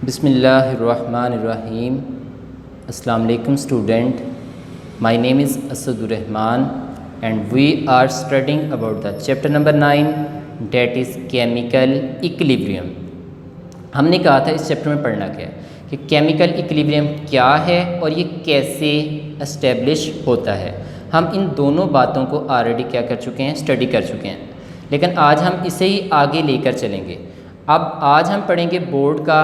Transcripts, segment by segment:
बिस्मिल्लाहिर्रहमानिर्रहीम। अस्सलाम वालेकुम student, my name is Asadur Rahman and we are studying about the chapter number 9 that is chemical equilibrium. हमने कहा था इस चैप्टर में पढ़ना क्या है कि केमिकल इक्विलिब्रियम क्या है और ये कैसे एस्टेब्लिश होता है। हम इन दोनों बातों को ऑलरेडी क्या कर चुके हैं, स्टडी कर चुके हैं, लेकिन आज हम इसे ही आगे लेकर चलेंगे। अब आज हम पढ़ेंगे बोर्ड का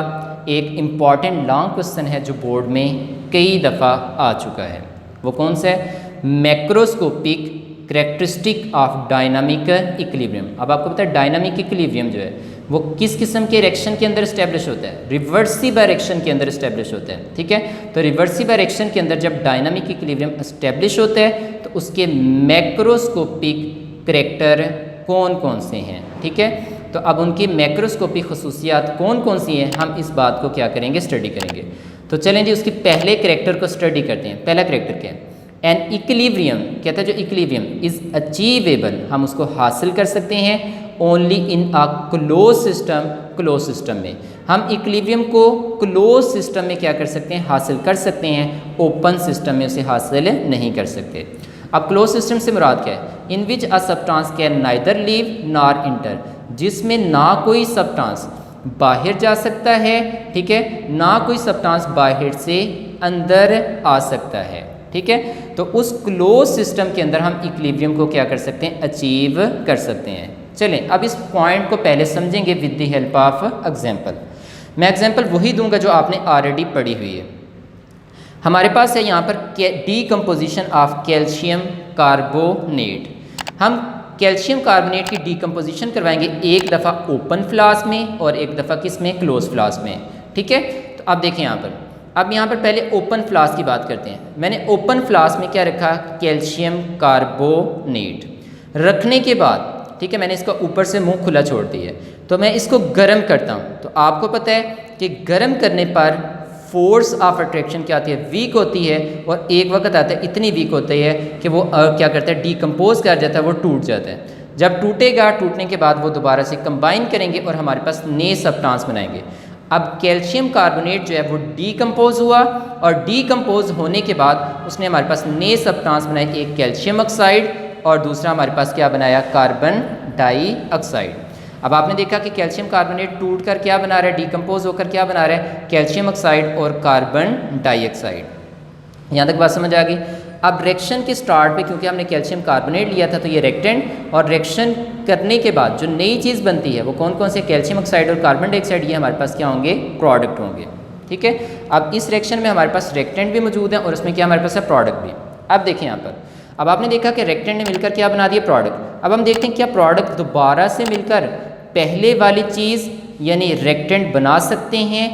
एक इम्पॉर्टेंट लॉन्ग क्वेश्चन है जो बोर्ड में कई दफ़ा आ चुका है। वो कौन सा है? Macroscopic characteristic of dynamic equilibrium. अब आपको पता है डायनामिक इक्विलिब्रियम जो है वो किस किस्म के रिएक्शन के अंदर इस्टेब्लिश होता है? रिवर्सिबल रिएक्शन के अंदर इस्टेब्लिश होता है। ठीक है, तो रिवर्सिबल रिएक्शन के अंदर जब डायनामिक इक्विलिब्रियम इस्टेब्लिश होता है तो उसके मैक्रोस्कोपिक करैक्टर कौन कौन से हैं। ठीक है, तो अब उनकी मैक्रोस्कोपिक खसूसियात कौन कौन सी हैं, हम इस बात को क्या करेंगे, स्टडी करेंगे। तो चलें जी, उसके पहले करैक्टर को स्टडी करते हैं। पहला करैक्टर क्या है? एन इक्विलिब्रियम कहता है जो इक्विलिब्रियम इज़ अचीवेबल, हम उसको हासिल कर सकते हैं only in a close system. Close system में हम इक्विलिब्रियम को क्लोज सिस्टम में क्या कर सकते हैं, हासिल कर सकते हैं। ओपन सिस्टम में उसे हासिल नहीं कर सकते। अब क्लोज सिस्टम से मुराद क्या है? In which a substance can neither leave nor enter, जिसमें ना कोई सब्सटेंस बाहर जा सकता है, ठीक है, ना कोई सब्सटेंस बाहर से अंदर आ सकता है। ठीक है, तो उस क्लोज सिस्टम के अंदर हम इक्विलिब्रियम को क्या कर सकते हैं, अचीव कर सकते हैं। चलें अब इस पॉइंट को पहले समझेंगे with the help of example. मैं एग्जाम्पल वही दूंगा जो आपने ऑलरेडी पढ़ी हुई है। हमारे पास है यहाँ पर डीकम्पोजिशन ऑफ कैल्शियम कार्बोनेट। हम कैल्शियम कार्बोनेट की डीकम्पोजिशन करवाएंगे एक दफ़ा ओपन फ्लास्क में और एक दफ़ा किस में, क्लोज फ्लास्क में। ठीक है, तो अब देखें यहाँ पर, अब यहाँ पर पहले ओपन फ्लास्क की बात करते हैं। मैंने ओपन फ्लास्क में क्या रखा, कैल्शियम कार्बोनेट। रखने के बाद ठीक है, मैंने इसका ऊपर से मुंह खुला छोड़ दिया है, तो मैं इसको गर्म करता हूँ। तो आपको पता है कि गर्म करने पर फोर्स ऑफ अट्रैक्शन क्या आती है, वीक होती है, और एक वक्त आता है इतनी वीक होती है कि वो क्या करता है, डीकम्पोज कर जाता है, वो टूट जाता है। जब टूटेगा, टूटने के बाद वो दोबारा से कंबाइन करेंगे और हमारे पास नए सब्सटेंस बनाएंगे। अब कैल्शियम कार्बोनेट जो है वो डीकम्पोज हुआ, और डीकम्पोज होने के बाद उसने हमारे पास नए सब्सटेंस बनाए, एक कैल्शियम ऑक्साइड और दूसरा हमारे पास क्या बनाया, कार्बन डाइऑक्साइड। अब आपने देखा कि कैल्शियम कार्बोनेट टूट कर क्या बना रहा है, डीकम्पोज होकर क्या बना रहा है, कैल्शियम ऑक्साइड और कार्बन डाइऑक्साइड। यहाँ तक बात समझ आ गई। अब रिएक्शन के स्टार्ट पे क्योंकि हमने कैल्शियम कार्बोनेट लिया था तो ये रिएक्टेंट, और रिएक्शन करने के बाद जो नई चीज़ बनती है वो कौन कौन से, कैल्शियम ऑक्साइड और कार्बन डाइऑक्साइड, ये हमारे पास क्या होंगे, प्रोडक्ट होंगे। ठीक है, अब इस रिएक्शन में हमारे पास रिएक्टेंट भी मौजूद है और उसमें क्या हमारे पास है, प्रोडक्ट भी। अब देखिए यहाँ पर, अब आपने देखा कि रिएक्टेंट ने मिलकर क्या बना दिया, प्रोडक्ट। अब हम देखते हैं क्या प्रोडक्ट दोबारा से मिलकर पहले वाली चीज़ यानी रिएक्टेंट बना सकते हैं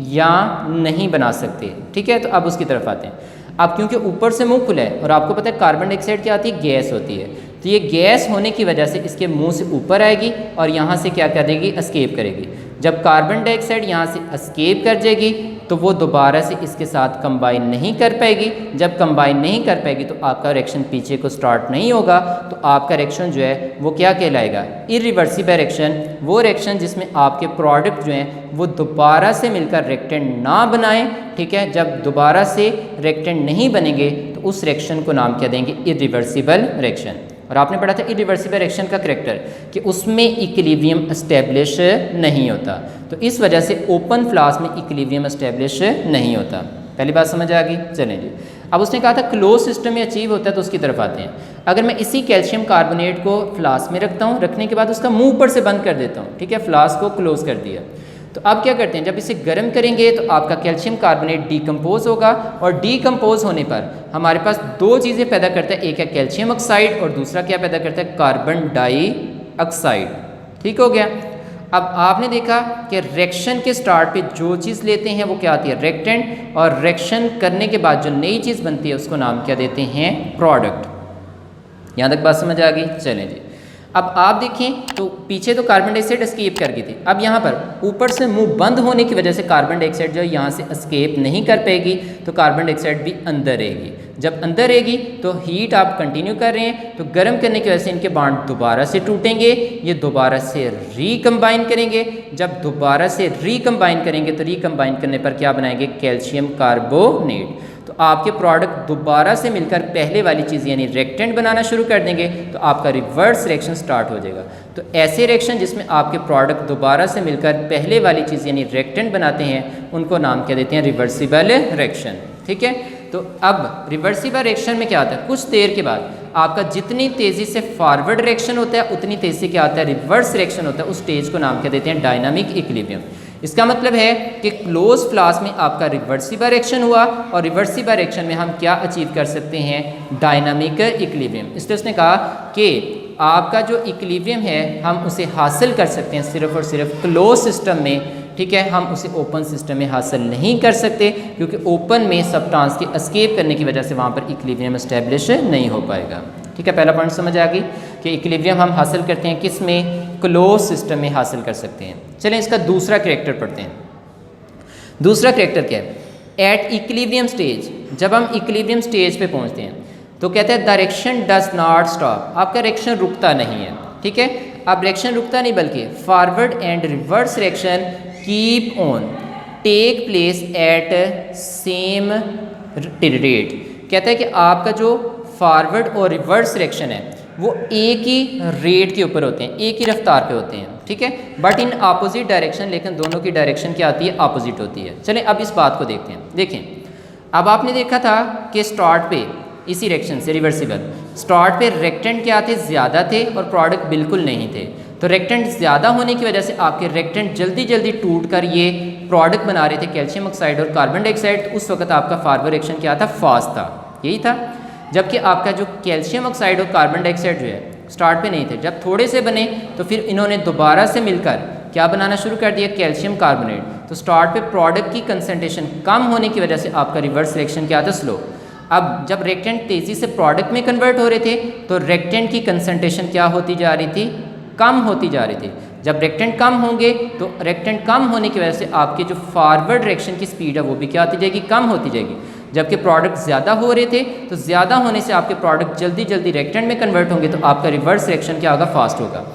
या नहीं बना सकते। ठीक है, तो अब उसकी तरफ आते हैं। अब क्योंकि ऊपर से मुंह खुला है और आपको पता है कार्बन डाइऑक्साइड क्या आती है, गैस होती है, तो ये गैस होने की वजह से इसके मुंह से ऊपर आएगी और यहाँ से क्या करेगी, एस्केप करेगी। जब कार्बन डाइऑक्साइड यहाँ से एस्केप कर जाएगी तो वो दोबारा से इसके साथ कंबाइन नहीं कर पाएगी। जब कंबाइन नहीं कर पाएगी तो आपका रिएक्शन पीछे को स्टार्ट नहीं होगा, तो आपका रिएक्शन जो है वो क्या कहलाएगा, इरिवर्सिबल रिएक्शन। वो रिएक्शन जिसमें आपके प्रोडक्ट जो हैं वो दोबारा से मिलकर रिएक्टेंट ना बनाएं। ठीक है, जब दोबारा से रिएक्टेंट नहीं बनेंगे तो उस रिएक्शन को नाम क्या देंगे, इरिवर्सिबल रिएक्शन। और आपने पढ़ा था इरिवर्सिबल रिएक्शन का करैक्टर कि उसमें इक्विलिब्रियम एस्टेब्लिश नहीं होता, तो इस वजह से ओपन फ्लास्क में इक्विलिब्रियम एस्टेब्लिश नहीं होता। पहली बात समझ आ गई। चलें जी, अब उसने कहा था क्लोज सिस्टम में अचीव होता है, तो उसकी तरफ आते हैं। अगर मैं इसी कैल्शियम कार्बोनेट को फ्लास्क में रखता हूँ, रखने के बाद उसका मुंह ऊपर से बंद कर देता हूँ, ठीक है, फ्लास्क को क्लोज कर दिया, तो अब क्या करते हैं, जब इसे गर्म करेंगे तो आपका कैल्शियम कार्बोनेट डीकम्पोज होगा, और डीकम्पोज होने पर हमारे पास दो चीज़ें पैदा करता है, एक है कैल्शियम ऑक्साइड और दूसरा क्या पैदा करता है, कार्बन डाइऑक्साइड। ठीक हो गया। अब आपने देखा कि रिएक्शन के स्टार्ट पे जो चीज़ लेते हैं वो क्या आती है, रिएक्टेंट, और रिएक्शन करने के बाद जो नई चीज़ बनती है उसको नाम क्या देते हैं, प्रोडक्ट। यहाँ तक बात समझ आ गई। चलें जी, अब आप देखें तो पीछे तो कार्बन डाइऑक्साइड एस्केप कर गई थी, अब यहाँ पर ऊपर से मुंह बंद होने की वजह से कार्बन डाइऑक्साइड जो है यहाँ से एस्केप नहीं कर पाएगी, तो कार्बन डाइऑक्साइड भी अंदर रहेगी। जब अंदर रहेगी तो हीट आप कंटिन्यू कर रहे हैं, तो गर्म करने की वजह से इनके बॉन्ड दोबारा से टूटेंगे, ये दोबारा से रिकम्बाइन करेंगे। जब दोबारा से रिकम्बाइन करेंगे तो रिकम्बाइन करने पर क्या बनाएंगे, कैल्शियम कार्बोनेट। तो आपके प्रोडक्ट दोबारा से मिलकर पहले वाली चीज़ यानी रिएक्टेंट बनाना शुरू कर देंगे, तो आपका रिवर्स रिएक्शन स्टार्ट हो जाएगा। तो ऐसे रिएक्शन जिसमें आपके प्रोडक्ट दोबारा से मिलकर पहले वाली चीज़ यानी रिएक्टेंट बनाते हैं, उनको नाम क्या देते हैं, रिवर्सिबल रिएक्शन। ठीक है, तो अब रिवर्सिबल रिएक्शन में क्या आता है, कुछ देर के बाद आपका जितनी तेज़ी से फॉरवर्ड रिएक्शन होता है उतनी तेज़ी से क्या आता है, रिवर्स रिएक्शन होता है। उस स्टेज को नाम क्या देते हैं, डायनामिक इक्विलिब्रियम। इसका मतलब है कि क्लोज फ्लास्क में आपका रिवर्सिबल रिएक्शन हुआ, और रिवर्सिबल रिएक्शन में हम क्या अचीव कर सकते हैं, डायनामिक इक्विलिब्रियम। इसलिए उसने कहा कि आपका जो इक्विलिब्रियम है हम उसे हासिल कर सकते हैं सिर्फ और सिर्फ क्लोज सिस्टम में। ठीक है, हम उसे ओपन सिस्टम में हासिल नहीं कर सकते, क्योंकि ओपन में सब्सटेंस के एस्केप करने की वजह से वहाँ पर इक्विलिब्रियम एस्टेब्लिश नहीं हो पाएगा। ठीक है, पहला पॉइंट समझ आ गई कि इक्विलिब्रियम हम हासिल करते हैं किस में, क्लोज सिस्टम में हासिल कर सकते हैं। चलें इसका दूसरा कैरेक्टर पढ़ते हैं। दूसरा कैरेक्टर क्या है, एट इक्विलिब्रियम स्टेज, जब हम इक्विलिब्रियम स्टेज पे पहुंचते हैं तो कहते हैं the reaction does not stop, आपका रिएक्शन रुकता नहीं है। ठीक है, अब रिएक्शन रुकता नहीं बल्कि forward and reverse reaction keep on take place at same rate. कहता है कि आपका जो फॉरवर्ड और रिवर्स रिएक्शन है वो एक ही रेट के ऊपर होते हैं, एक ही रफ्तार पे होते हैं। ठीक है, बट इन अपोजिट डायरेक्शन, लेकिन दोनों की डायरेक्शन क्या आती है, अपोजिट होती है। चलें अब इस बात को देखते हैं। देखें, अब आपने देखा था कि स्टार्ट पे इसी रिएक्शन से रिवर्सिबल स्टार्ट पे रेक्टेंट क्या थे, ज़्यादा थे और प्रोडक्ट बिल्कुल नहीं थे। तो रेक्टेंट ज़्यादा होने की वजह से आपके रेक्टेंट जल्दी जल्दी टूट कर ये प्रोडक्ट बना रहे थे, कैल्शियम ऑक्साइड और कार्बन डाइऑक्साइड। तो उस वक्त आपका फॉरवर्ड रिएक्शन क्या था, फास्ट था, यही था। जबकि आपका जो कैल्शियम ऑक्साइड और कार्बन डाइऑक्साइड जो है स्टार्ट पे नहीं थे, जब थोड़े से बने तो फिर इन्होंने दोबारा से मिलकर क्या बनाना शुरू कर दिया, कैल्शियम कार्बोनेट। तो स्टार्ट पे प्रोडक्ट की कंसंट्रेशन कम होने की वजह से आपका रिवर्स रिएक्शन क्या था, स्लो। अब जब रेक्टेंट तेज़ी से प्रोडक्ट में कन्वर्ट हो रहे थे तो रेक्टेंट की कंसंट्रेशन क्या होती जा रही थी, कम होती जा रही थी। जब रेक्टेंट कम होंगे तो रेक्टेंट कम होने की वजह से आपके जो फॉरवर्ड रिएक्शन की स्पीड है वो भी क्या होती जाएगी, कम होती जाएगी। जबकि प्रोडक्ट ज़्यादा हो रहे थे तो ज़्यादा होने से आपके प्रोडक्ट जल्दी जल्दी रेक्टेंट में कन्वर्ट होंगे, तो आपका रिवर्स रिएक्शन क्या होगा, फास्ट होगा।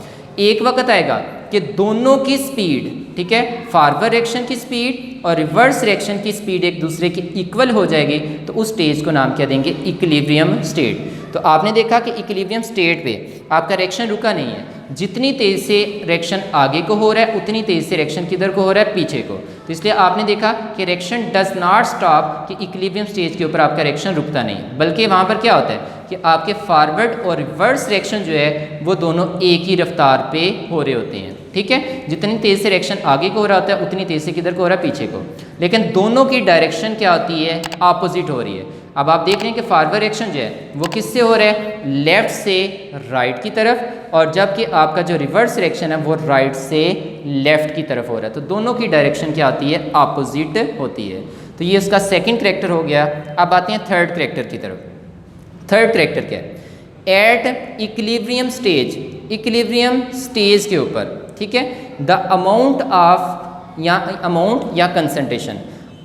एक वक्त आएगा कि दोनों की स्पीड, ठीक है, फॉरवर्ड रिएक्शन की स्पीड और रिवर्स रिएक्शन की स्पीड एक दूसरे की इक्वल हो जाएगी, तो उस स्टेज को नाम क्या देंगे, इक्विलिब्रियम स्टेट। तो आपने देखा कि इक्विलिब्रियम स्टेट पे आपका रिएक्शन रुका नहीं है, जितनी तेज़ से रिएक्शन आगे को हो रहा है उतनी तेज़ से रिएक्शन किधर को हो रहा है, पीछे को। तो इसलिए आपने देखा कि रिएक्शन डज नॉट स्टॉप, कि इक्विलिब्रियम स्टेज के ऊपर आपका रिएक्शन रुकता नहीं, बल्कि वहाँ पर क्या होता है कि आपके फॉरवर्ड और रिवर्स रिएक्शन जो है वो दोनों एक ही रफ्तार पे हो रहे होते हैं। ठीक है, जितनी तेज़ से रिएक्शन आगे को हो रहा होता है उतनी तेज़ से किधर को हो रहा है, पीछे को। लेकिन दोनों की डायरेक्शन क्या होती है, अपोजिट हो रही है। अब आप देख रहे हैं कि फॉरवर्ड रिएक्शन जो है वो किससे हो रहा है, लेफ्ट से राइट की तरफ, और जबकि आपका जो रिवर्स रिएक्शन है वो राइट से लेफ्ट की तरफ हो रहा है। तो दोनों की डायरेक्शन क्या आती है, अपोजिट होती है। तो ये उसका सेकंड करैक्टर हो गया। अब आते हैं थर्ड करैक्टर की तरफ। थर्ड करैक्टर क्या है, at equilibrium stage, equilibrium stage के ऊपर, ठीक है, द अमाउंट या concentration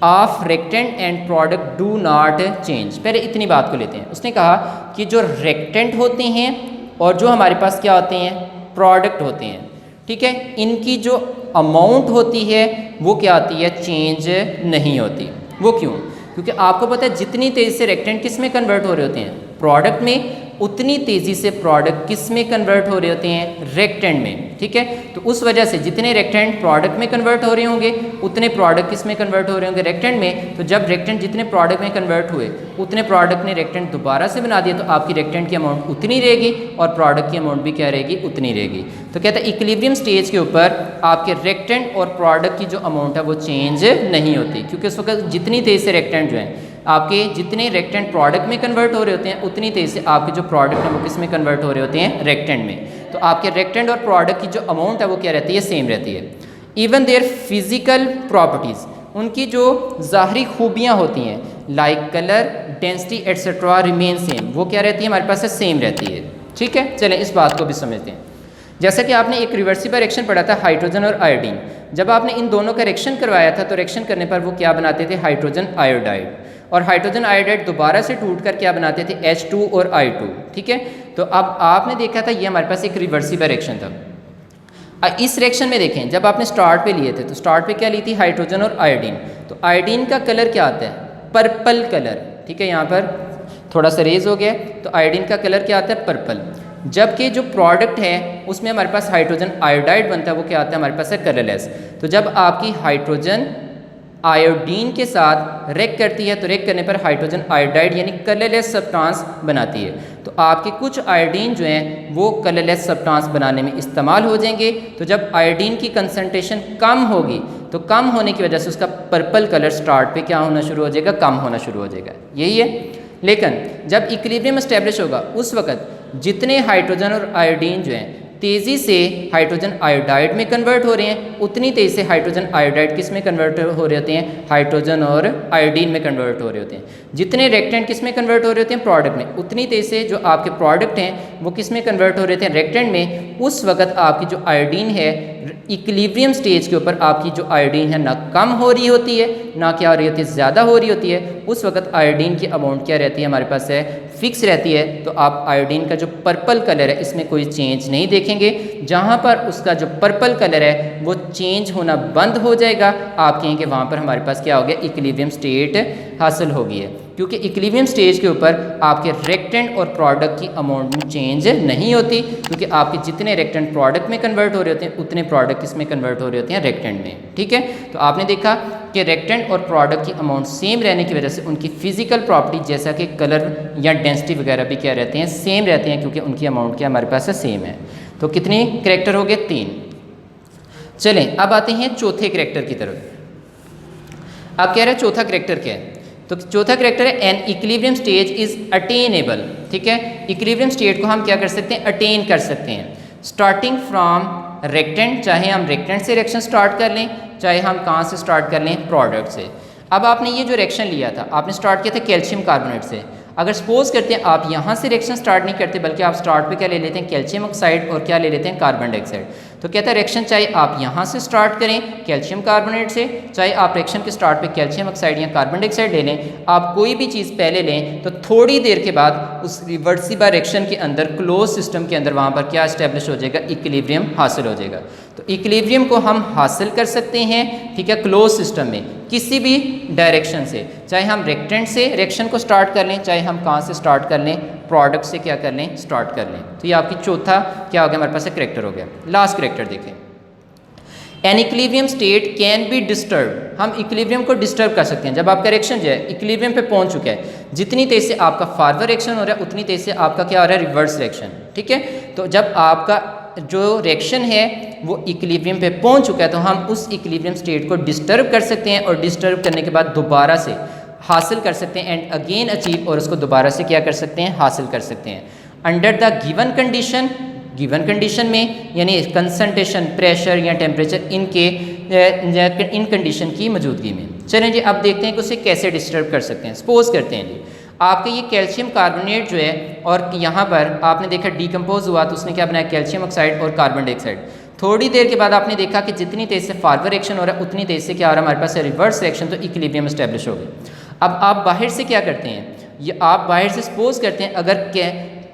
of reactant and product do not change. पहले इतनी बात को लेते हैं। उसने कहा कि जो रेक्टेंट होते हैं और जो हमारे पास क्या होते हैं, प्रोडक्ट होते हैं, ठीक है, इनकी जो अमाउंट होती है वो क्या आती है, चेंज नहीं होती। वो क्यों, क्योंकि आपको पता है जितनी तेज़ी से रेक्टेंट किस में कन्वर्ट हो रहे होते हैं, प्रोडक्ट में, उतनी तेज़ी से प्रोडक्ट किस में कन्वर्ट हो रहे होते हैं, रेक्टेंट में। ठीक है, तो उस वजह से जितने रेक्टेंट प्रोडक्ट में कन्वर्ट हो रहे होंगे उतने प्रोडक्ट किस में कन्वर्ट हो रहे होंगे, रेक्टेंट में। तो जब रेक्टेंट जितने प्रोडक्ट में कन्वर्ट हुए उतने प्रोडक्ट ने रेक्टेंट दोबारा से बना दिया, तो आपकी रेक्टेंट की अमाउंट उतनी रहेगी और प्रोडक्ट की अमाउंट भी क्या रहेगी, उतनी रहेगी। तो कहता है इक्विलिब्रियम स्टेज के ऊपर आपके रेक्टेंट और प्रोडक्ट की जो अमाउंट है वो चेंज नहीं होती, क्योंकि उस वक्त जितनी तेज़ से रेक्टेंट जो है आपके, जितने रेक्टेंट प्रोडक्ट में कन्वर्ट हो रहे होते हैं उतनी तेज़ से आपके जो प्रोडक्ट हैं वो किस में कन्वर्ट हो रहे होते हैं, रेक्टेंट में। तो आपके रेक्टेंट और प्रोडक्ट की जो अमाउंट है वो क्या रहती है, सेम रहती है। इवन देयर फिजिकल प्रॉपर्टीज़, उनकी जो ज़ाहरी खूबियाँ होती हैं, like colour, density etcetera remain same, वो क्या रहती है, हमारे पास सेम रहती है। ठीक है, चलें इस बात को भी समझते हैं। जैसा कि आपने एक रिवर्सिबल रिएक्शन पढ़ा था हाइड्रोजन और आयोडीन, जब आपने इन दोनों का रिएक्शन करवाया था तो रिएक्शन करने पर वो क्या बनाते थे, हाइड्रोजन आयोडाइड, और हाइड्रोजन आयोडाइड दोबारा से टूटकर क्या बनाते थे, H2 और I2। ठीक है, तो अब आपने देखा था ये हमारे पास एक रिवर्सिबल रिएक्शन था। इस रिएक्शन में देखें, जब आपने स्टार्ट पे लिए थे तो स्टार्ट पे क्या ली थी, हाइड्रोजन और आयोडीन, तो आयोडीन का कलर क्या आता है, पर्पल कलर। ठीक है, यहाँ पर थोड़ा सा रेज हो गया, तो आयोडीन का कलर क्या आता है, पर्पल। जबकि जो प्रोडक्ट है उसमें हमारे पास हाइड्रोजन आयोडाइड बनता है, वो क्या आता है हमारे पास है, कलरलेस। तो जब आपकी हाइड्रोजन आयोडीन के साथ रेक करती है तो रेक करने पर हाइड्रोजन आयोडाइड यानी कलरलेस सब्सटेंस बनाती है। तो आपके कुछ आयोडीन जो हैं वो कलरलेस सब्सटेंस बनाने में इस्तेमाल हो जाएंगे। तो जब आयोडीन की कंसंट्रेशन कम होगी तो कम होने की वजह से उसका पर्पल कलर स्टार्ट पे क्या होना शुरू हो जाएगा, कम होना शुरू हो जाएगा, यही है। लेकिन जब इक्विलिब्रियम एस्टेब्लिश होगा उस वक्त जितने हाइड्रोजन और आयोडीन जो हैं तेज़ी से हाइड्रोजन आयोडाइड में कन्वर्ट हो रहे हैं, उतनी तेज़ी से हाइड्रोजन आयोडाइड किस में कन्वर्ट हो रहे होते हैं, हाइड्रोजन और आयोडीन में कन्वर्ट हो रहे होते हैं। जितने रिएक्टेंट किस में कन्वर्ट हो रहे होते हैं, प्रोडक्ट में, उतनी तेज़ी से जो आपके प्रोडक्ट हैं वो किस में कन्वर्ट हो रहे थे, रिएक्टेंट में। उस वक्त आपकी जो आयोडीन है इक्विलिब्रियम स्टेज के ऊपर आपकी जो आयोडीन है ना कम हो रही होती है ना क्या हो रही होती है, ज़्यादा हो रही होती है। उस वक्त आयोडीन की अमाउंट क्या रहती है हमारे पास है, फिक्स रहती है। तो आप आयोडीन का जो पर्पल कलर है इसमें कोई चेंज नहीं देखेंगे। जहाँ पर उसका जो पर्पल कलर है वो चेंज होना बंद हो जाएगा, आप कहेंगे वहाँ पर हमारे पास क्या हो गया, इक्विलिब्रियम स्टेट हासिल हो गई है। क्योंकि इक्विलिब्रियम स्टेज के ऊपर आपके रिएक्टेंट और प्रोडक्ट की अमाउंट में चेंज नहीं होती, क्योंकि आपके जितने रिएक्टेंट प्रोडक्ट में कन्वर्ट हो रहे होते हैं उतने प्रोडक्ट किसमें कन्वर्ट हो रहे होते हैं, रिएक्टेंट में। ठीक है, तो आपने देखा कि रिएक्टेंट और प्रोडक्ट की अमाउंट सेम रहने की वजह से उनकी फिजिकल प्रॉपर्टी जैसा कि कलर या डेंसिटी वगैरह भी क्या रहते हैं, सेम रहते हैं, क्योंकि उनकी अमाउंट क्या हमारे पास है, सेम है। तो कितने करैक्टर हो गए, 3। चलें अब आते हैं चौथे करैक्टर की तरफ। आप कह रहे हैं चौथा करैक्टर क्या है, तो चौथा करैक्टर है an equilibrium stage is attainable. ठीक है, इक्विलिब्रियम स्टेट को हम क्या कर सकते हैं, अटेन कर सकते हैं, स्टार्टिंग फ्रॉम रिएक्टेंट, चाहे हम रिएक्टेंट से रिएक्शन स्टार्ट कर लें, चाहे हम कहाँ से स्टार्ट कर लें, प्रोडक्ट से। अब आपने ये जो रिएक्शन लिया था, आपने स्टार्ट किया था कैल्शियम कार्बोनेट से। अगर सपोज करते हैं आप यहाँ से रिएक्शन स्टार्ट नहीं करते, बल्कि आप स्टार्ट पे क्या ले लेते हैं, कैल्शियम ऑक्साइड और क्या ले लेते हैं, कार्बन डाइऑक्साइड। तो कहता है रिएक्शन चाहे आप यहाँ से स्टार्ट करें कैल्शियम कार्बोनेट से, चाहे आप रिएक्शन के स्टार्ट पे कैल्शियम ऑक्साइड या कार्बन डाइऑक्साइड ले लें, आप कोई भी चीज़ पहले लें तो थोड़ी देर के बाद उस रिवर्सिबल रिएक्शन के अंदर क्लोज सिस्टम के अंदर वहाँ पर क्या इस्टेब्लिश हो जाएगा, इक्विलिब्रियम हासिल हो जाएगा। तो इक्विलिब्रियम को हम हासिल कर सकते हैं, ठीक है, क्लोज सिस्टम में किसी भी डायरेक्शन से, चाहे हम रिएक्टेंट से रिएक्शन को स्टार्ट कर लें, चाहे हम कहाँ से स्टार्ट कर लें, प्रोडक्ट से क्या कर लें, स्टार्ट कर लें। तो ये आपकी चौथा क्या हो गया, हमारे पास एक करैक्टर हो गया। लास्ट करैक्टर देखें, an equilibrium state can be disturb. हम इक्विलिब्रियम को डिस्टर्ब कर सकते हैं। जब आपका रिएक्शन जो है इक्विलिब्रियम पे पहुंच चुका है, जितनी तेज से आपका फॉरवर्ड रिएक्शन हो रहा है उतनी तेज से आपका क्या हो रहा है, रिवर्स रिएक्शन। ठीक है, तो जब आपका जो रिएक्शन है वो इक्विलिब्रियम पे पहुंच चुका है तो हम उस इक्विलिब्रियम स्टेट को डिस्टर्ब कर सकते हैं, और डिस्टर्ब करने के बाद दोबारा से हासिल कर सकते हैं, एंड अगेन अचीव, और उसको दोबारा से क्या कर सकते हैं, हासिल कर सकते हैं under the given condition. Given condition में यानी कंसंट्रेशन, प्रेशर या टेम्परेचर इनके इन कंडीशन की मौजूदगी में। चलें जी, अब देखते हैं कि उसे कैसे डिस्टर्ब कर सकते हैं। सपोज करते हैं जी आपके ये कैल्शियम कार्बोनेट जो है, और यहाँ पर आपने देखा डिकम्पोज हुआ तो उसने क्या बनाया, कैल्शियम ऑक्साइड और कार्बन डाइऑक्साइड। थोड़ी देर के बाद आपने देखा कि जितनी तेज से फॉरवर्ड रिएक्शन हो रहा है उतनी तेज से क्या हो रहा है हमारे पास रिवर्स रिएक्शन, तो इक्विलिब्रियम एस्टेब्लिश हो गई। अब आप बाहर से क्या करते हैं, ये आप बाहर से सपोज करते हैं अगर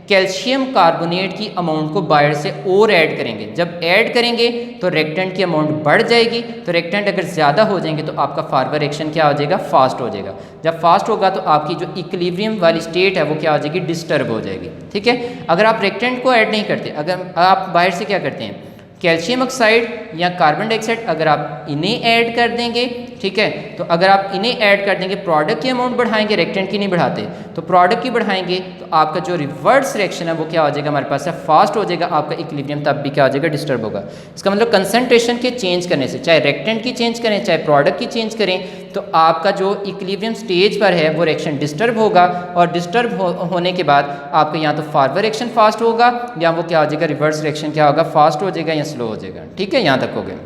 कैल्शियम कार्बोनेट की अमाउंट को बाहर से और ऐड करेंगे, जब ऐड करेंगे तो रिएक्टेंट की अमाउंट बढ़ जाएगी। तो रिएक्टेंट अगर ज़्यादा हो जाएंगे तो आपका फॉरवर्ड रिएक्शन क्या हो जाएगा, फास्ट हो जाएगा। जब फास्ट होगा तो आपकी जो इक्विलिब्रियम वाली स्टेट है वो क्या हो जाएगी, डिस्टर्ब हो जाएगी। ठीक है, अगर आप रिएक्टेंट को ऐड नहीं करते, अगर आप बाहर से क्या करते हैं कैल्शियम ऑक्साइड या कार्बन डाइऑक्साइड, अगर आप इन्हें ऐड कर देंगे, ठीक है, तो अगर आप इन्हें ऐड कर देंगे प्रोडक्ट की अमाउंट बढ़ाएंगे, रिएक्टेंट की नहीं बढ़ाते, तो प्रोडक्ट की बढ़ाएंगे तो आपका जो रिवर्स रिएक्शन है वो क्या हो जाएगा हमारे पास है, फास्ट हो जाएगा। आपका इक्विलिब्रियम तब भी क्या हो जाएगा, डिस्टर्ब होगा। इसका मतलब कंसंट्रेशन के चेंज करने से, चाहे रिएक्टेंट की चेंज करें चाहे प्रोडक्ट की चेंज करें, तो आपका जो इक्विलिब्रियम स्टेज पर है वो रिएक्शन डिस्टर्ब होगा, और डिस्टर्ब होने के बाद आपका या तो फॉरवर्ड रिएक्शन फास्ट होगा या वो क्या हो जाएगा, रिवर्स रिएक्शन क्या होगा, फास्ट हो जाएगा या स्लो हो जाएगा। ठीक है, यहाँ तक हो गया।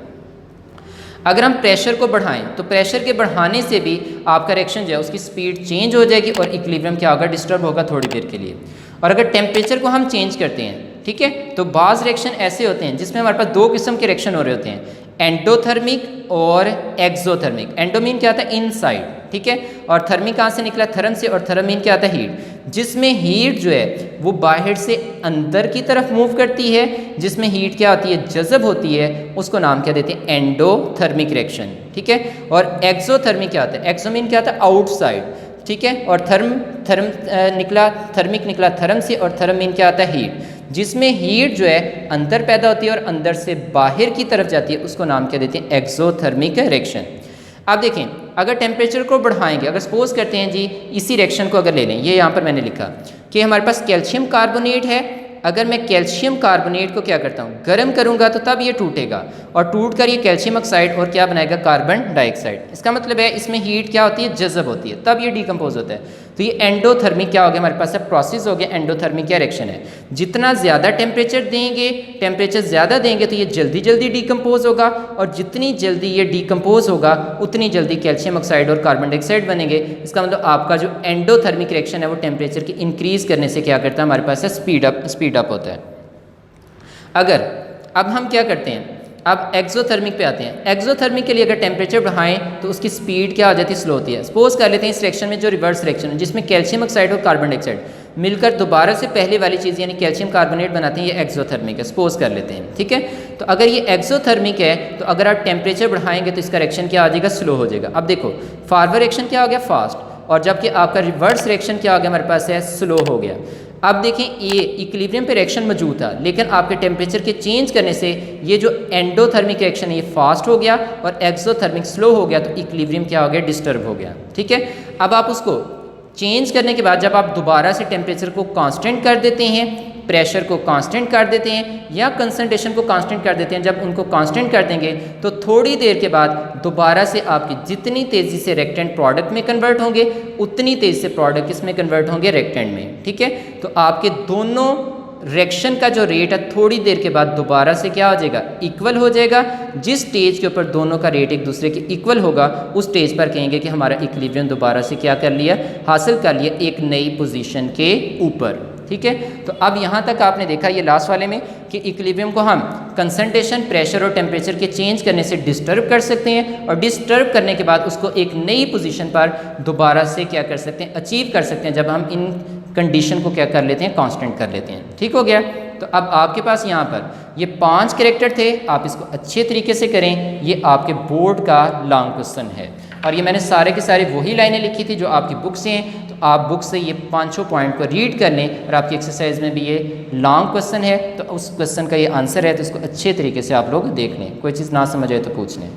अगर हम प्रेशर को बढ़ाएं तो प्रेशर के बढ़ाने से भी आपका रिएक्शन जो है उसकी स्पीड चेंज हो जाएगी और इक्विलिब्रियम क्या होगा, डिस्टर्ब होगा थोड़ी देर के लिए। और अगर टेम्परेचर को हम चेंज करते हैं ठीक है। तो बाज़ रिएक्शन ऐसे होते हैं जिसमें हमारे पास दो किस्म के रिएक्शन हो रहे होते हैं, एंडोथर्मिक और एक्सोथर्मिक। एंडो मीन क्या आता है, इनसाइड, ठीक है, और थर्मिक कहाँ से निकला, थर्म से, और थर्म मीन क्या आता है, हीट। जिसमें हीट जो है वो बाहर से अंदर की तरफ मूव करती है, जिसमें हीट क्या होती है, जज़ब होती है, उसको नाम क्या देते हैं, एंडोथर्मिक रिएक्शन, ठीक है। और एक्सोथर्मिक क्या होता है, एक्सो मीन क्या होता है, आउटसाइड, ठीक है, और थर्मिक निकला थर्म से, और थर्म मीन क्या आता है, हीट। जिसमें हीट जो है अंदर पैदा होती है और अंदर से बाहर की तरफ जाती है, उसको नाम क्या देते हैं, एक्सोथर्मिक रिएक्शन। अब देखें, अगर टेम्परेचर को बढ़ाएंगे, अगर सपोज करते हैं जी इसी रिएक्शन को अगर ले लें, ये यहाँ पर मैंने लिखा कि हमारे पास कैल्शियम कार्बोनेट है, अगर मैं कैल्शियम कार्बोनेट को क्या करता हूँ, गर्म करूँगा तो तब ये टूटेगा, और टूट कर ये कैल्शियम ऑक्साइड और क्या बनाएगा, कार्बन डाइऑक्साइड। इसका मतलब है इसमें हीट क्या होती है, जज़ब होती है, तब ये डिकम्पोज होता है। तो ये एंडोथर्मिक क्या हो गया, हमारे पास प्रोसेस हो गया, एंडोथर्मिक क्या रिएक्शन है। जितना ज़्यादा टेम्परेचर देंगे, टेम्परेचर ज़्यादा देंगे तो ये जल्दी जल्दी डिकम्पोज होगा, और जितनी जल्दी ये डिकम्पोज होगा उतनी जल्दी कैल्शियम ऑक्साइड और कार्बन डाइऑक्साइड बनेंगे। इसका मतलब आपका जो एंडोथर्मिक रिएक्शन है वो टेम्परेचर के इंक्रीज़ करने से क्या करता है, हमारे पास स्पीड अप होता है। अगर अब हम क्या करते हैं, अब एक्सोथर्मिक पे आते हैं। एक्सोथर्मिक के लिए अगर टेम्परेचर बढ़ाएं तो उसकी स्पीड क्या हो जाती है, स्लो होती है। सपोज कर लेते हैं इस रिएक्शन में जो रिवर्स रिएक्शन है, जिसमें कैल्शियम ऑक्साइड और कार्बन डाइऑक्साइड मिलकर दोबारा से पहले वाली चीज़ यानी कैल्शियम कार्बोनेट बनाते हैं, ये एक्सोथर्मिक है, सपोज कर लेते हैं, ठीक है। तो अगर ये एक्सोथर्मिक है तो अगर आप टेम्परेचर बढ़ाएंगे तो इसका रिएक्शन क्या आ जाएगा, स्लो हो जाएगा। अब देखो फॉरवर्ड रिएक्शन क्या हो गया, फास्ट, और जबकि आपका रिवर्स रिएक्शन क्या हो गया, हमारे पास है स्लो हो गया। अब देखें ये इक्विलिब्रियम पे रिएक्शन मौजूद था, लेकिन आपके टेम्परेचर के चेंज करने से ये जो एंडोथर्मिक रिएक्शन है ये फास्ट हो गया और एक्सोथर्मिक स्लो हो गया, तो इक्विलिब्रियम क्या हो गया, डिस्टर्ब हो गया, ठीक है। अब आप उसको चेंज करने के बाद जब आप दोबारा से टेम्परेचर को कांस्टेंट कर देते हैं, प्रेशर को कांस्टेंट कर देते हैं या कंसंट्रेशन को कांस्टेंट कर देते हैं, जब उनको कांस्टेंट कर देंगे तो थोड़ी देर के बाद दोबारा से आपकी जितनी तेज़ी से रिएक्टेंट प्रोडक्ट में कन्वर्ट होंगे उतनी तेज़ी से प्रोडक्ट किस में कन्वर्ट होंगे, रिएक्टेंट में, ठीक है। तो आपके दोनों रिएक्शन का जो रेट है थोड़ी देर के बाद दोबारा से क्या हो जाएगा, इक्वल हो जाएगा। जिस स्टेज के ऊपर दोनों का रेट एक दूसरे के इक्वल होगा उस स्टेज पर कहेंगे कि हमारा इक्विलिब्रियम दोबारा से क्या कर लिया, हासिल कर लिया एक नई पोजीशन के ऊपर, ठीक है। तो अब यहाँ तक आपने देखा ये लास्ट वाले में कि इक्विलिब्रियम को हम कंसंट्रेशन, प्रेशर और टेम्परेचर के चेंज करने से डिस्टर्ब कर सकते हैं, और डिस्टर्ब करने के बाद उसको एक नई पोजीशन पर दोबारा से क्या कर सकते हैं, अचीव कर सकते हैं, जब हम इन कंडीशन को क्या कर लेते हैं, कांस्टेंट कर लेते हैं, ठीक हो गया। तो अब आपके पास यहाँ पर ये 5 कैरेक्टर थे, आप इसको अच्छे तरीके से करें, ये आपके बोर्ड का लॉन्ग क्वेश्चन है, और ये मैंने सारे के सारे वही लाइनें लिखी थी जो आपकी बुक से हैं। तो आप बुक से ये 5 पॉइंट को रीड कर लें, और आपकी एक्सरसाइज में भी ये लॉन्ग क्वेश्चन है, तो उस क्वेश्चन का ये आंसर है, तो इसको अच्छे तरीके से आप लोग देख लें, कोई चीज़ ना समझ आए तो पूछ लें।